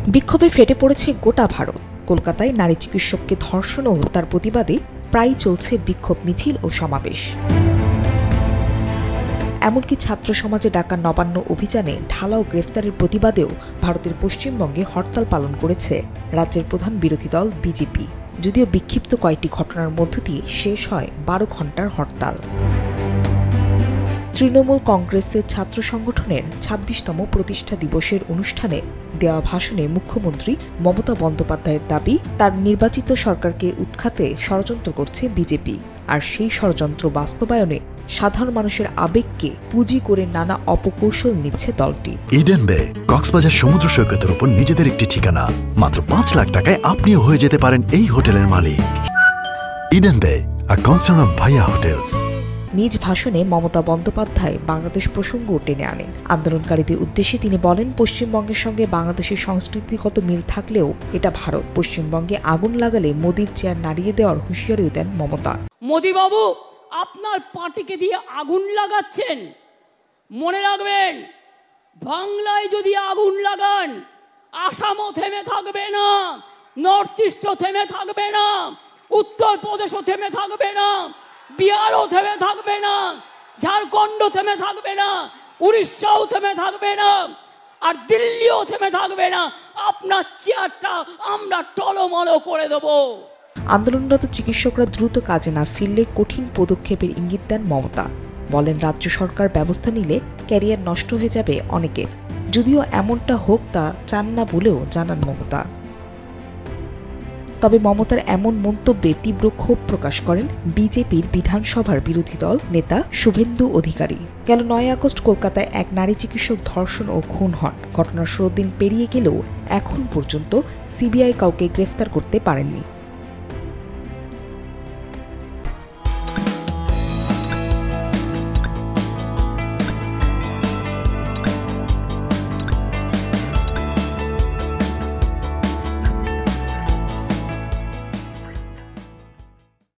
বিক্ষোভে ফেটে পড়েছে গোটা ভারত। কলকাতায় নারী চিকিৎসককে ধর্ষণ ও হত্যার প্রতিবাদে প্রায়ই চলছে বিক্ষোভ মিছিল ও সমাবেশ। এমনকি ছাত্র সমাজে ডাকা নবান্ন অভিযানে ঢালাও গ্রেফতারের প্রতিবাদেও ভারতের পশ্চিমবঙ্গে হরতাল পালন করেছে রাজ্যের প্রধান বিরোধী দল বিজেপি। যদিও বিক্ষিপ্ত কয়েকটি ঘটনার মধ্য দিয়ে শেষ হয় 12 ঘণ্টার হরতাল। তৃণমূল কংগ্রেসের ছাত্র সংগঠনের ২৬তম প্রতিষ্ঠা দিবসের অনুষ্ঠানে দেওয়া ভাষণে মুখ্যমন্ত্রী মমতা বন্দ্যোপাধ্যায়ের দাবি, তার নির্বাচিত সরকারকে উৎখাতে ষড়যন্ত্র করছে বিজেপি, আর সেই ষড়যন্ত্র বাস্তবায়নে সাধারণ মানুষের আবেগকে পুঁজি করে নানা অপকৌশল নিচ্ছে দলটি। ইডেন বে কক্সবাজার সমুদ্র সৈকতের উপর নিজেদের একটি ঠিকানা। মাত্র ৫ লাখ টাকায় আপনিও হয়ে যেতে পারেন এই হোটেলের মালিক। ইডেন বে, আ কনসার্ন অফ ভাইয়া হোটেলস। নিজ ভাষণে মমতা বন্দ্যোপাধ্যায় বাংলাদেশ প্রসঙ্গ টেনে আনেন। আন্দোলনকারীদের উদ্দেশ্যে তিনি বলেন, পশ্চিমবঙ্গের সঙ্গে বাংলাদেশের সংস্কৃতিগত মিল থাকলেও এটা ভারত। পশ্চিমবঙ্গে আগুন লাগালে মোদির চেয়ার নাড়িয়ে দেওয়ার হুঁশিয়ারিও দেন মমতা। মোদি বাবু, আপনার পার্টিকে দিয়ে আগুন লাগাচ্ছেন, মনে রাখবেন, বাংলায় যদি আগুন লাগান আসামও থেমে থাকবে না, নর্থ ইস্টও থেমে থাকবে না, উত্তরপ্রদেশও থেমে থাকবে না, বিহারও থেমে থাকবে না, ঝাড়খণ্ড থেমে থাকবে না, উড়িষ্যাও থেমে থাকবে না, আর দিল্লিও থেমে থাকবে না। আপনার চেয়ারটা আমরা টলমলো করে দেবো। আন্দোলনরত চিকিৎসকরা দ্রুত কাজে না ফিরলে কঠিন পদক্ষেপের ইঙ্গিত দেন মমতা। বলেন, রাজ্য সরকার ব্যবস্থা নিলে ক্যারিয়ার নষ্ট হয়ে যাবে অনেকের। যদিও এমনটা হোক তা চান না বলেও জানান মমতা। তবে মমতার এমন মন্তব্যে তীব্র ক্ষোভ প্রকাশ করেন বিজেপির বিধানসভার বিরোধী দল নেতা শুভেন্দু অধিকারী। গেল ৯ আগস্ট কলকাতায় এক নারী চিকিৎসক ধর্ষণ ও খুন হন। ঘটনার ১৬ দিন পেরিয়ে গেলেও এখন পর্যন্ত সিবিআই কাউকে গ্রেফতার করতে পারেননি।